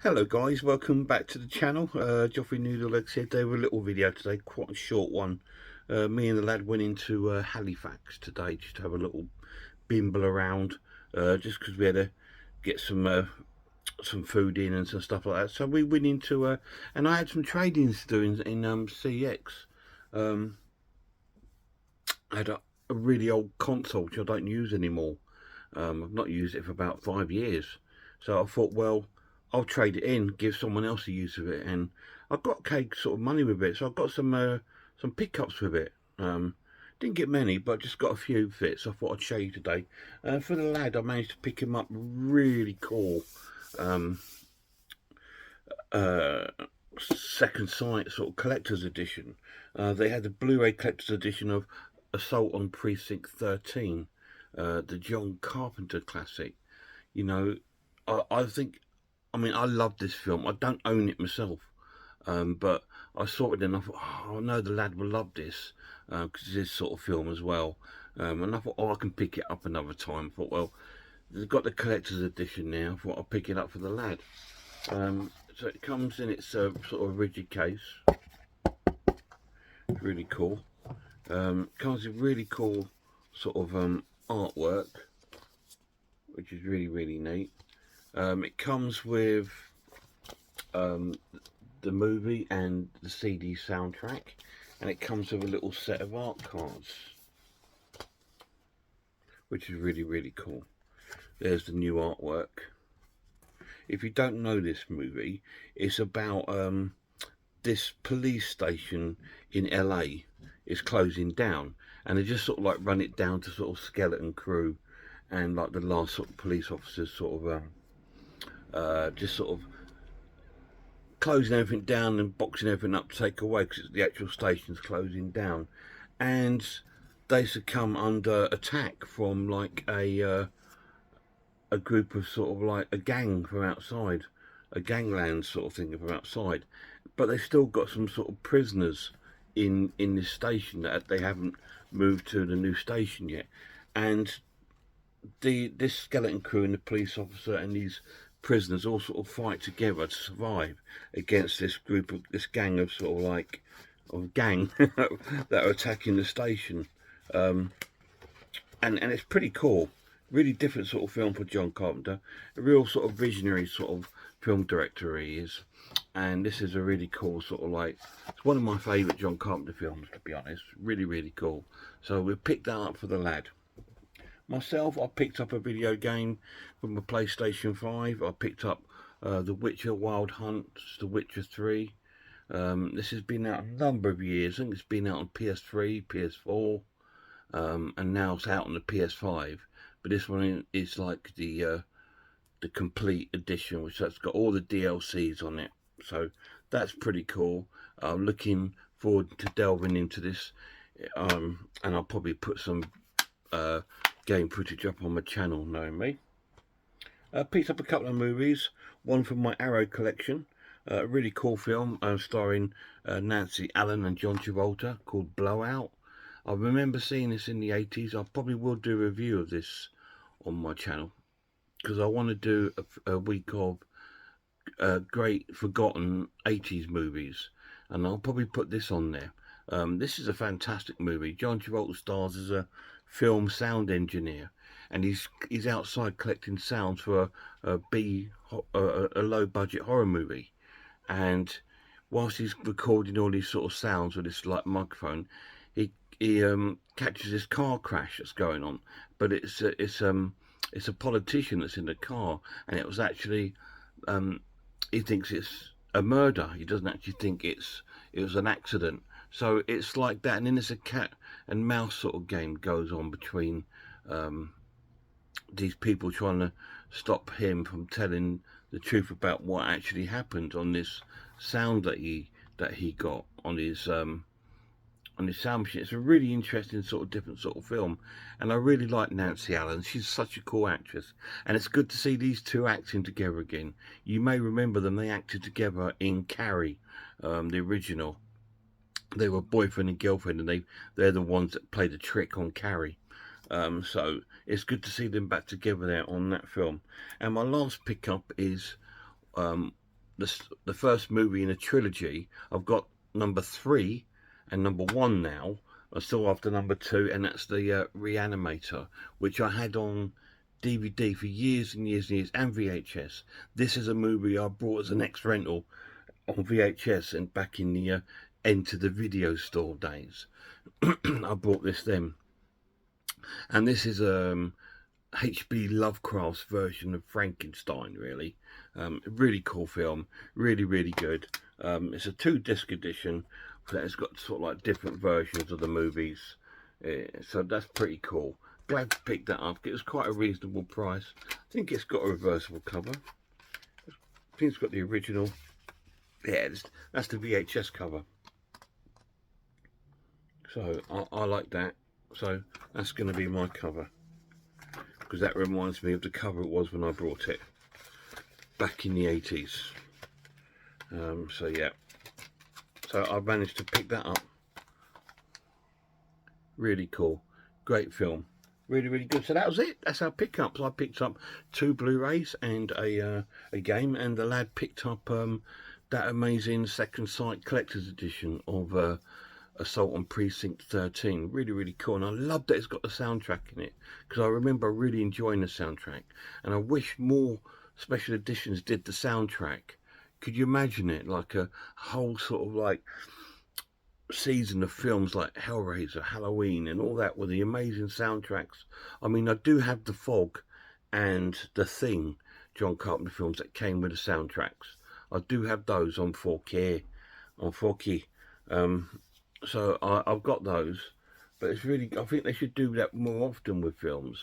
Hello guys, welcome back to the channel. Joffrey Noodle Legs here. They were a little video today, quite a short one. Me and the lad went into Halifax today just to have a little bimble around, just because we had to get some food in and some stuff like that. So we went into and I had some trading to do in CX. Um, I had a really old console which I don't use anymore. I've not used it for about 5 years. So I thought, well, I'll trade it in, give someone else a use of it, and I got cake sort of money with it. So I got some pickups with it. Didn't get many, but just got a few fits. I thought I'd show you today. For the lad, I managed to pick him up really cool um, uh, second sight sort of collector's edition. They had the Blu-ray collector's edition of Assault on Precinct 13, the John Carpenter classic. You know, I think, I mean, I love this film. I don't own it myself, but I saw it and I thought, oh, I know the lad will love this because it's his sort of film as well. And I thought, oh, I can pick it up another time. I thought, well, they've got the collector's edition now. I thought I'll pick it up for the lad. So it comes in its sort of rigid case. It's really cool. Comes with really cool sort of artwork, which is really neat. It comes with the movie and the CD soundtrack, and it comes with a little set of art cards, which is really cool. There's the new artwork. If you don't know this movie, it's about this police station in LA is closing down, and they just sort of like run it down to sort of skeleton crew, and like the last sort of police officers sort of just sort of closing everything down and boxing everything up to take away because the actual station's closing down, and they succumb under attack from like a group of sort of like a gang from outside, a gangland sort of thing from outside, but they've still got some sort of prisoners in this station that they haven't moved to the new station yet, and this skeleton crew and the police officer and these prisoners all sort of fight together to survive against this gang of sort of like gang that are attacking the station. Um, and it's pretty cool. Really different sort of film for John Carpenter. A real sort of visionary sort of film director he is. And this is a really cool sort of like, it's one of my favourite John Carpenter films, to be honest. Really cool. So we picked that up for the lad. Myself, I picked up a video game from the PlayStation 5. I picked up The Witcher Wild Hunt, The Witcher 3. This has been out a number of years. I think it's been out on PS3, PS4, and now it's out on the PS5. But this one is like the complete edition, which that's got all the DLCs on it. So that's pretty cool. I'm looking forward to delving into this, and I'll probably put some game footage up on my channel, knowing me. Picked up a couple of movies, one from my Arrow collection, a really cool film starring Nancy Allen and John Travolta called Blowout. I remember seeing this in the 80s. I probably will do a review of this on my channel because I want to do a week of great forgotten 80s movies, and I'll probably put this on there. This is a fantastic movie. John Travolta stars as a film sound engineer, and he's outside collecting sounds for a low budget horror movie, and whilst he's recording all these sort of sounds with this like microphone, he catches this car crash that's going on, but it's a politician that's in the car, and it was actually he thinks it's a murder. He doesn't actually think it was an accident. So it's like that, and then there's a cat and mouse sort of game goes on between these people trying to stop him from telling the truth about what actually happened on this sound that he got on his sound machine. It's a really interesting sort of different sort of film, and I really like Nancy Allen. She's such a cool actress, and it's good to see these two acting together again. You may remember them; they acted together in Carrie, the original. They were boyfriend and girlfriend, and they're the ones that played the trick on Carrie. So it's good to see them back together there on that film. And my last pickup is the first movie in a trilogy. I've got number 3 and number 1 now. I'm still after number 2, and that's the Reanimator, which I had on DVD for years and years and years, and VHS. This is a movie I brought as an ex-rental on VHS and back in the Enter the Video Store days. I bought this then. And this is H.P. Lovecraft's version of Frankenstein, really. Really cool film, really, really good. It's a 2-disc edition that has got sort of like different versions of the movies. So that's pretty cool. Glad to pick that up. It was quite a reasonable price. I think it's got a reversible cover. I think it's got the original. Yeah, that's the VHS cover. So I like that. So that's going to be my cover, because that reminds me of the cover it was when I brought it back in the 80s. So yeah, so I've managed to pick that up. Really cool, great film, really, really good. So that was it. That's our pickups. I picked up 2 Blu-rays and a game, and the lad picked up that amazing Second Sight collector's edition of Assault on Precinct 13. Really, really cool. And I love that it's got the soundtrack in it, because I remember really enjoying the soundtrack, and I wish more special editions did the soundtrack. Could you imagine it, like a whole sort of like season of films like Hellraiser, Halloween and all that with the amazing soundtracks? I mean, I do have The Fog and The Thing, John Carpenter films that came with the soundtracks. I do have those on 4K, so I've got those, but it's really, I think they should do that more often with films.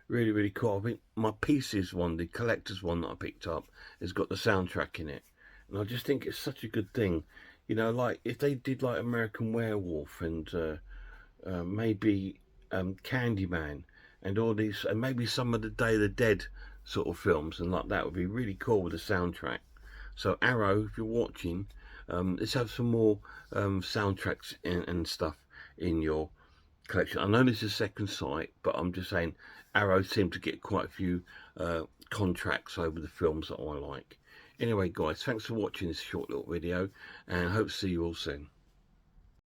Really, really cool. I think my Pieces one, the collector's one that I picked up, has got the soundtrack in it, and I just think it's such a good thing. You know, like if they did like American Werewolf and maybe Candyman and all these, and maybe some of the Day of the Dead sort of films, and like that would be really cool with the soundtrack. So Arrow, if you're watching, let's have some more soundtracks and stuff in your collection. I know this is Second Sight, but I'm just saying Arrow seem to get quite a few contracts over the films that I like. Anyway, guys, thanks for watching this short little video, and I hope to see you all soon.